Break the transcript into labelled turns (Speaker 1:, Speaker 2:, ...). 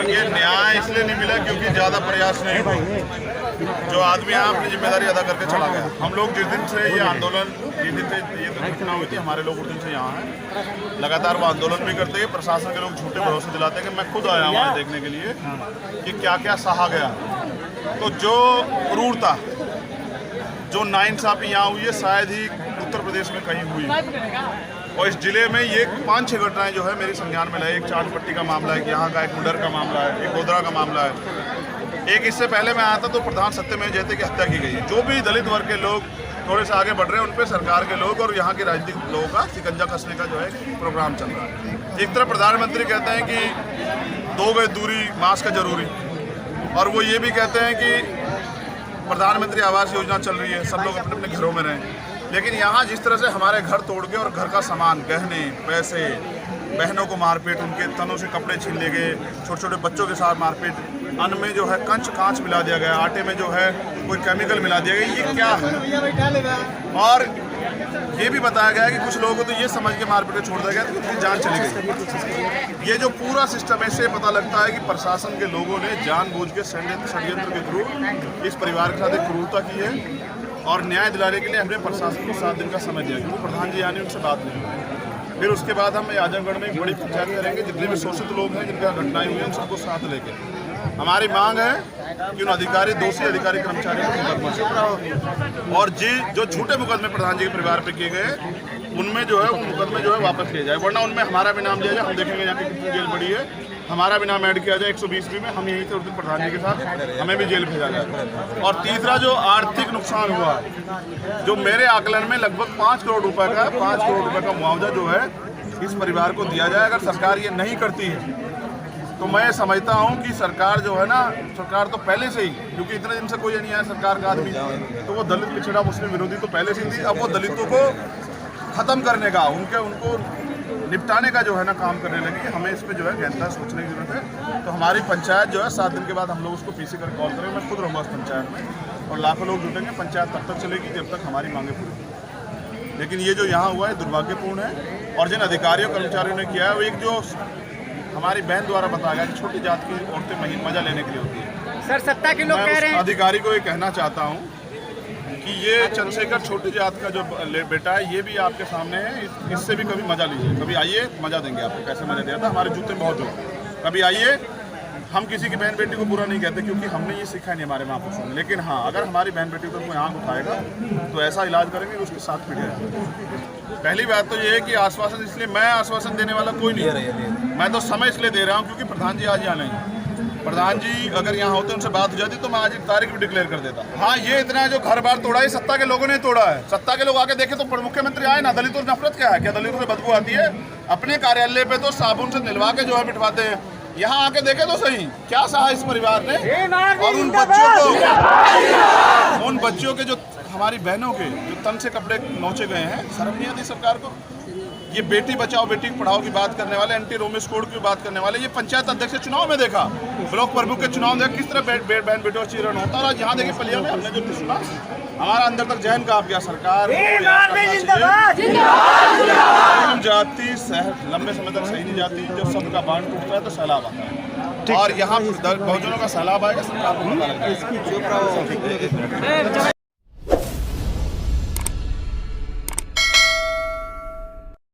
Speaker 1: देखिए, न्याय इसलिए नहीं मिला क्योंकि ज़्यादा प्रयास नहीं हुआ। जो आदमी यहाँ अपनी जिम्मेदारी अदा करके चला गया। हम लोग जिस दिन से ये आंदोलन, जिस दिन से ये घटना हुई थी, हमारे लोग उस दिन से यहाँ हैं, लगातार वो आंदोलन भी करते हैं। प्रशासन के लोग झूठे भरोसे दिलाते हैं कि मैं खुद आया वहाँ देखने के लिए कि क्या क्या सहा गया। तो जो क्रूरता, जो नाइंसाफी यहाँ हुई है, शायद ही उत्तर प्रदेश में कहीं हुई। और इस जिले में ये 5-6 घटनाएं जो है मेरी संज्ञान में लाई। एक चांद पट्टी का मामला है, यहाँ का एक मुडर का मामला है, एक गोधरा का मामला है। एक इससे पहले मैं आया था तो प्रधान सत्यमेव जयते की हत्या की गई। जो भी दलित वर्ग के लोग थोड़े से आगे बढ़ रहे हैं, उन पर सरकार के लोग और यहाँ के राजनीतिक लोगों का शिकंजा कसने का जो है प्रोग्राम चल रहा है। एक तरफ प्रधानमंत्री कहते हैं कि 2 गज दूरी, मास्क का जरूरी, और वो ये भी कहते हैं कि प्रधानमंत्री आवास योजना चल रही है, सब लोग अपने अपने घरों में रहें। लेकिन यहाँ जिस तरह से हमारे घर तोड़ के और घर का सामान, गहने, पैसे, बहनों को मारपीट, उनके तनों से कपड़े छीन ले गए, छोटे छोटे बच्चों के साथ मारपीट, अन्न में जो है कांच मिला दिया गया, आटे में जो है कोई केमिकल मिला दिया गया, ये क्या है? और ये भी बताया गया है कि कुछ लोगों को तो ये समझ के मारपीट छोड़ दिया गया तो उनकी जान चली गई। ये जो पूरा सिस्टम है, इससे पता लगता है कि प्रशासन के लोगों ने जानबूझ के षड्यंत्र के थ्रू इस परिवार के साथ एक क्रूरता की है। और न्याय दिलाने के लिए हमने प्रशासन को 7 दिन का समय दिया, क्योंकि प्रधान जी आने उनसे बात नहीं हुई। फिर उसके बाद हम आजमगढ़ में एक बड़ी पंचायत करेंगे, जितने भी शोषित लोग हैं, जिनका घटनाएं हुई हैं, उन सबको साथ लेके हमारी मांग है कि उन अधिकारी, दोषी अधिकारी कर्मचारियों को मुकदमा से, और जो झूठे मुकदमे प्रधान जी के परिवार पे किए गए, उनमें जो है वो मुकदमे जो है वापस किए जाए, वरना उनमें हमारा भी नाम लिया जाए। हम देखेंगे यहाँ की कितनी जेल बड़ी है, हमारा भी नाम ऐड किया जाए 120 में, हम यहीं थे उस दिन प्रधान जी के साथ, हमें भी जेल भेजा जाए। और तीसरा, जो आर्थिक नुकसान हुआ, जो मेरे आकलन में लगभग 5 करोड़ रुपए का, 5 करोड़ रुपए का मुआवजा जो है इस परिवार को दिया जाए। अगर सरकार ये नहीं करती है तो मैं समझता हूँ कि सरकार जो है ना, सरकार तो पहले से ही, क्योंकि इतने दिन से कोई नहीं आया सरकार का आदमी, तो वो दलित पिछड़ा मुस्लिम विरोधी तो पहले से ही थी। अब वो दलितों को ख़त्म करने का, उनको निपटाने का जो है ना काम करने लगी। हमें इस पर जो है गहनता सोचने की जरूरत है। तो हमारी पंचायत जो है 7 दिन के बाद हम लोग उसको पीसी कर कॉल करेंगे। मैं खुद रहूँगा उस पंचायत में और लाखों लोग जुटेंगे। पंचायत तब तक चलेगी जब तक हमारी मांगे पूरी। लेकिन ये जो यहाँ हुआ है दुर्भाग्यपूर्ण है। और जिन अधिकारियों कर्मचारियों ने किया है, वो एक जो हमारी बहन द्वारा बताया गया कि छोटी जात की औरतें मजा लेने के लिए होती है।
Speaker 2: सर, सत्ता के लोग कह रहे हैं,
Speaker 1: अधिकारी को ये कहना चाहता हूँ कि ये चंद्रशेखर छोटी जात का जो बेटा है, ये भी आपके सामने है। इससे भी कभी मजा लीजिए, कभी आइए, मजा देंगे आपको। कैसे मजा दिया था, हमारे जूते बहुत हो, कभी आइए। हम किसी की बहन बेटी को बुरा नहीं कहते, क्योंकि हमने ये सीखा नहीं हमारे महापुरुषों ने। लेकिन हाँ, अगर हमारी बहन बेटी को कोई आँख उठाएगा तो ऐसा इलाज करेंगे कि उसके साथ पिट जाएगा। पहली बात तो ये है कि आश्वासन, इसलिए मैं आश्वासन देने वाला कोई नहीं है। मैं तो समय इसलिए दे रहा हूँ क्योंकि प्रधान जी आज यहाँ नहीं है। प्रधान जी अगर यहाँ होते, उनसे बात हो जाती, तो मैं आज एक तारीख भी डिक्लेयर कर देता। हाँ, ये इतना जो घर बार तोड़ा है, सत्ता के लोगों ने तोड़ा है। सत्ता के लोग आके देखे तो मुख्यमंत्री आए ना, दलितों से नफरत क्या है? क्या दलितों से बदबू आती है? अपने कार्यालय पे तो साबुन से निलवा के जो है बिठवाते हैं। यहाँ आके देखे तो सही, क्या सहा इस परिवार ने। और उन बच्चों के जो, हमारी बहनों के जो तन से कपड़े नोचे गए हैं, शर्म नहीं आती सरकार को? ये बेटी बचाओ बेटी पढ़ाओ की बात करने वाले, एंटी रोमिस कोड की बात करने वाले, ये पंचायत अध्यक्ष के चुनाव में देखा, ब्लॉक प्रमुख के चुनाव में किस तरह बहन बेटों चीरण होता। और यहाँ देखिए पलिया में हमने जो सुना, हमारा अंदर तक जहन का आप गया। सरकार जाती लंबे समय तक सही नहीं जाती। जब सबका बांध टूटता है तो सैलाब आता है, और यहाँ बहुजनों का सैलाब आएगा, सरकार को पता लगेगा।